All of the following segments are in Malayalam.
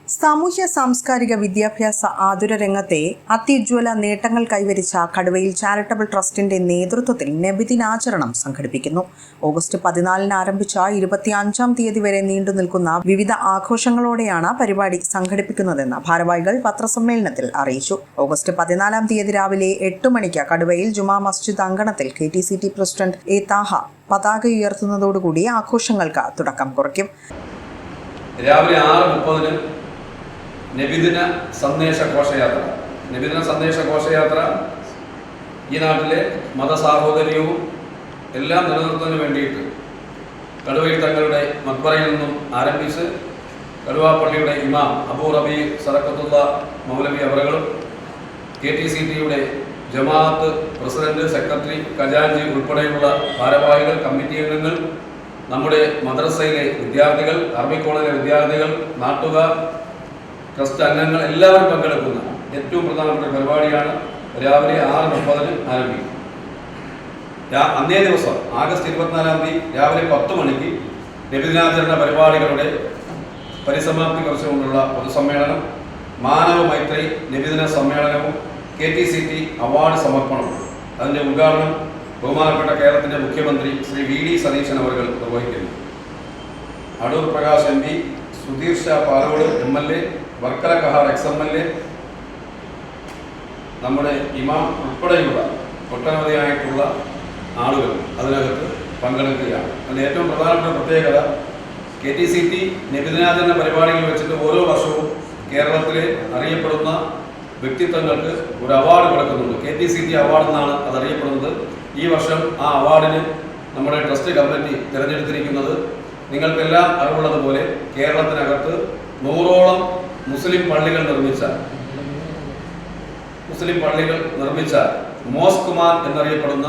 സാമൂഹ്യ സാംസ്കാരിക വിദ്യാഭ്യാസ ആതുര രംഗത്തെ അത്യുജ്വല നേട്ടങ്ങൾ കൈവരിച്ച കടുവയിൽ ചാരിറ്റബിൾ ട്രസ്റ്റിന്റെ നേതൃത്വത്തിൽ നബിദിനാചരണം സംഘടിപ്പിക്കുന്നു. ഓഗസ്റ്റ് 14 ആരംഭിച്ച 25 തീയതി വരെ നീണ്ടുനിൽക്കുന്ന വിവിധ ആഘോഷങ്ങളോടെയാണ് പരിപാടി സംഘടിപ്പിക്കുന്നതെന്ന് ഭാരവാഹികൾ പത്രസമ്മേളനത്തിൽ അറിയിച്ചു. ഓഗസ്റ്റ് 14 തീയതി രാവിലെ 8 മണിക്ക് കടുവയിൽ ജുമാ മസ്ജിദ് അങ്കണത്തിൽ KTCT പ്രസിഡന്റ് എ താഹ പതാക ഉയർത്തുന്നതോടുകൂടി ആഘോഷങ്ങൾക്ക് തുടക്കം കുറിക്കും. രാവിലെ 6:30 നബിദിന സന്ദേശ ഘോഷയാത്ര ഈ നാട്ടിലെ മതസാഹോദര്യവും എല്ലാം നിലനിർത്തുന്നതിന് വേണ്ടിയിട്ട് കടുവയിൽ തങ്ങളുടെ മക്ബറയിൽ നിന്നും ആരംഭിച്ച് കടുവാപ്പള്ളിയുടെ ഇമാം അബൂ റബീ സദഖത്തുള്ള മൗലവി അവറുകളും KTCTയുടെ ജമാഅത്ത് പ്രസിഡന്റ്, സെക്രട്ടറി, ഖജാൻജി ഉൾപ്പെടെയുള്ള ഭാരവാഹികൾ, കമ്മിറ്റി അംഗങ്ങൾ, നമ്മുടെ മദ്രസയിലെ വിദ്യാർത്ഥികൾ, അറബിക് കോളേജിലെ വിദ്യാർത്ഥികൾ, നാട്ടുകാർ, ട്രസ്റ്റ് അംഗങ്ങൾ എല്ലാവരും പങ്കെടുക്കുന്ന ഏറ്റവും പ്രധാനപ്പെട്ട പരിപാടിയാണ് രാവിലെ 6:30 ആരംഭിക്കും. അന്നേ ദിവസം ആഗസ്റ്റ് 24 തീയതി രാവിലെ 10 മണിക്ക് നബിദിനാചരണ പരിപാടികളുടെ പരിസമാപ്തി കുറിച്ചുകൊണ്ടുള്ള പൊതുസമ്മേളനം, മാനവ മൈത്രി നബിദിന സമ്മേളനവും KTCT അവാർഡ് സമർപ്പണവും അതിൻ്റെ ഉദ്ഘാടനം ബഹുമാനപ്പെട്ട കേരളത്തിൻ്റെ മുഖ്യമന്ത്രി ശ്രീ VD സതീശൻ അവർ നിർവഹിക്കുന്നു. Adoor Prakash MP, Sudheer Shah Palode MLA, Varkala Khehar XMLA, നമ്മുടെ ഇമാം ഉൾപ്പെടെയുള്ള ഒട്ടനവധിയായിട്ടുള്ള ആളുകൾ അതിനകത്ത് പങ്കെടുക്കുകയാണ്. അതിന് ഏറ്റവും പ്രധാനപ്പെട്ട പ്രത്യേകത KTCT നബിദിനാചരണ പരിപാടികൾ വെച്ചിട്ട് ഓരോ വർഷവും കേരളത്തിലെ അറിയപ്പെടുന്ന വ്യക്തിത്വങ്ങൾക്ക് ഒരു അവാർഡ് കൊടുക്കുന്നുണ്ട്. KTCT അവാർഡ് എന്നാണ് അതറിയപ്പെടുന്നത്. ഈ വർഷം ആ അവാർഡിന് നമ്മുടെ ട്രസ്റ്റ് കമ്മിറ്റി തിരഞ്ഞെടുത്തിരിക്കുന്നത് നിങ്ങൾക്കെല്ലാം അറിവുള്ളതുപോലെ കേരളത്തിനകത്ത് 100ഓളം മുസ്ലിം പള്ളികൾ നിർമ്മിച്ച മോസ്ക് മാൻ എന്നറിയപ്പെടുന്ന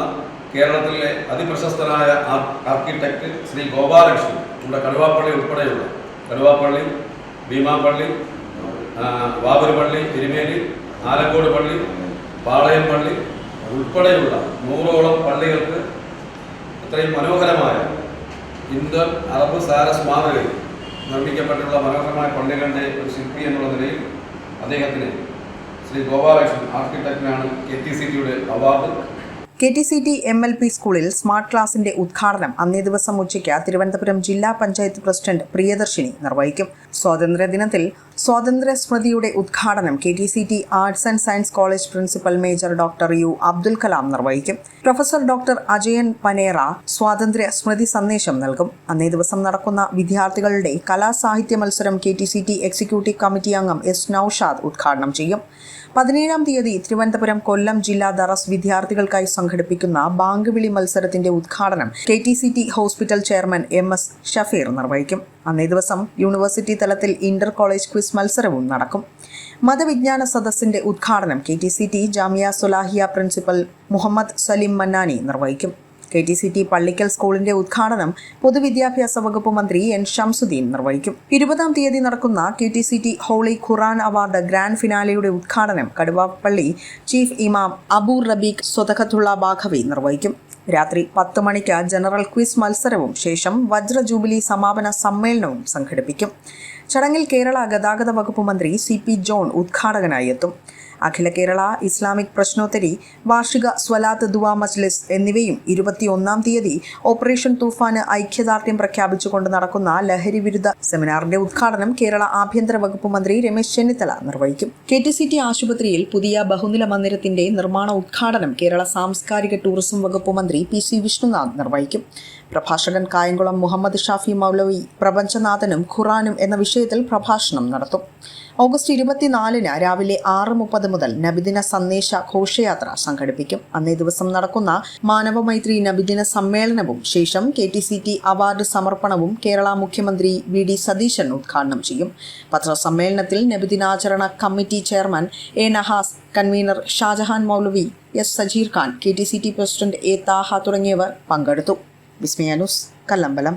കേരളത്തിലെ അതിപ്രശസ്തനായ ആർക്കിടെക്ട് ശ്രീ ഗോപാലകൃഷ്ണൻ, നമ്മുടെ കടുവാപ്പള്ളി ഉൾപ്പെടെയുള്ള കടുവാപ്പള്ളി, ഭീമാപ്പള്ളി, വാവൂർപള്ളി, തിരുമേലി, ആലക്കോട് പള്ളി, പാളയം പള്ളി ഉൾപ്പെടെയുള്ള 100ഓളം പള്ളികൾക്ക് ഇത്രയും മനോഹരമായ ഇന്ത്യ അറബ് സാരസ് മാതൃകയിൽ നിർമ്മിക്കപ്പെട്ടുള്ള മനോഹരമായ പള്ളികളുടെ ഒരു ശില്പി എന്നുള്ള നിലയിൽ അദ്ദേഹത്തിന് ശ്രീ ഗോപാലകൃഷ്ണൻ ആർക്കിടെക്റ്റിനാണ് KTCTയുടെ അവാർഡ്. KTCT MLP സ്കൂളിൽ സ്മാർട്ട് ക്ലാസിന്റെ ഉദ്ഘാടനം അന്നേ ദിവസം ഉച്ചയ്ക്ക് തിരുവനന്തപുരം ജില്ലാ പഞ്ചായത്ത് പ്രസിഡന്റ് പ്രിയദർശിനി നിർവഹിക്കും. സ്വാതന്ത്ര്യദിനത്തിൽ സ്വാതന്ത്ര്യ സ്മൃതിയുടെ ഉദ്ഘാടനം KTCT arts and science college principal major doctor U Abdul Kalam നിർവഹിക്കും. പ്രൊഫസർ ഡോക്ടർ അജയൻ പനേറ സ്വാതന്ത്ര്യ സ്മൃതി സന്ദേശം നൽകും. അന്നേ ദിവസം നടക്കുന്ന വിദ്യാർത്ഥികളുടെ കലാസാഹിത്യ മത്സരം KTCT എക്സിക്യൂട്ടീവ് കമ്മിറ്റി അംഗം S നൌഷാദ് ഉദ്ഘാടനം ചെയ്യും. 17 തീയതി തിരുവനന്തപുരം, കൊല്ലം ജില്ലാ ദറസ് വിദ്യാർത്ഥികൾക്കായി സംഘടിപ്പിക്കുന്ന ബാങ്ക് വിളി മത്സരത്തിന്റെ ഉദ്ഘാടനം KTCT hospital chairman MS Shafeer നിർവഹിക്കും. അന്നേ ദിവസം യൂണിവേഴ്സിറ്റി തലത്തിൽ ഇന്റർ കോളേജ് ക്വിസ് മത്സരവും നടക്കും. മതവിജ്ഞാന സദസ്സിന്റെ ഉദ്ഘാടനം KTCT ജാമിയ സുലാഹിയ പ്രിൻസിപ്പൽ മുഹമ്മദ് സലിം മന്നാനി നിർവഹിക്കും. KTCT പള്ളിക്കൽ സ്കൂളിന്റെ ഉദ്ഘാടനം പൊതുവിദ്യാഭ്യാസ വകുപ്പ് മന്ത്രി N ഷംസുദ്ദീൻ നിർവഹിക്കും. 20 തീയതി നടക്കുന്ന KTCT ഹോളി ഖുറാൻ അവാർഡ് ഗ്രാൻഡ് ഫിനാലെയുടെ ഉദ്ഘാടനം കടുവാപ്പള്ളി ചീഫ് ഇമാം അബൂ റബീ സദഖത്തുള്ള ബാഖവി നിർവഹിക്കും. രാത്രി 10 മണിക്ക് ജനറൽ ക്വിസ് മത്സരവും ശേഷം വജ്ര ജൂബിലി സമാപന സമ്മേളനവും സംഘടിപ്പിക്കും. ചടങ്ങിൽ കേരള ഗതാഗത വകുപ്പ് മന്ത്രി CP ജോൺ ഉദ്ഘാടകനായി എത്തും. അഖില കേരള ഇസ്ലാമിക് പ്രശ്നോത്തരി, വാർഷിക സ്വലാത്ത് ദുആ മജ്ലിസ് എന്നിവയും 21 തീയതി ഓപ്പറേഷൻ തൂഫാന് ഐക്യദാർഢ്യം പ്രഖ്യാപിച്ചുകൊണ്ട് നടക്കുന്ന ലഹരി വിരുദ്ധ സെമിനാറിന്റെ ഉദ്ഘാടനം കേരള ആഭ്യന്തര വകുപ്പ് മന്ത്രി രമേശ് ചെന്നിത്തല നിർവഹിക്കും. KTCT ആശുപത്രിയിൽ പുതിയ ബഹുനില മന്ദിരത്തിന്റെ നിർമ്മാണ ഉദ്ഘാടനം കേരള സാംസ്കാരിക ടൂറിസം വകുപ്പ് മന്ത്രി PC വിഷ്ണുനാഥ് നിർവഹിക്കും. പ്രഭാഷകൻ കായംകുളം മുഹമ്മദ് ഷാഫി മൗലവി പ്രപഞ്ചനാഥനും ഖുറാനും എന്ന വിഷയത്തിൽ പ്രഭാഷണം നടത്തും. ഓഗസ്റ്റ് 24 രാവിലെ 6:30 മുതൽ നബിദിന സന്ദേശ ഘോഷയാത്ര സംഘടിപ്പിക്കും. അന്നേ ദിവസം നടക്കുന്ന മാനവ മൈത്രി നബിദിന സമ്മേളനവും ശേഷം KTCT അവാർഡ് സമർപ്പണവും കേരള മുഖ്യമന്ത്രി VD സതീശൻ ഉദ്ഘാടനം ചെയ്യും. പത്രസമ്മേളനത്തിൽ നബിദിനാചരണ committee chairman A Nahas, convener Shajahan Moulavi, S Sajeer Khan, KTCT president A Thaha തുടങ്ങിയവർ പങ്കെടുത്തു. വിസ്മയ ന്യൂസ്, കല്ലമ്പലം.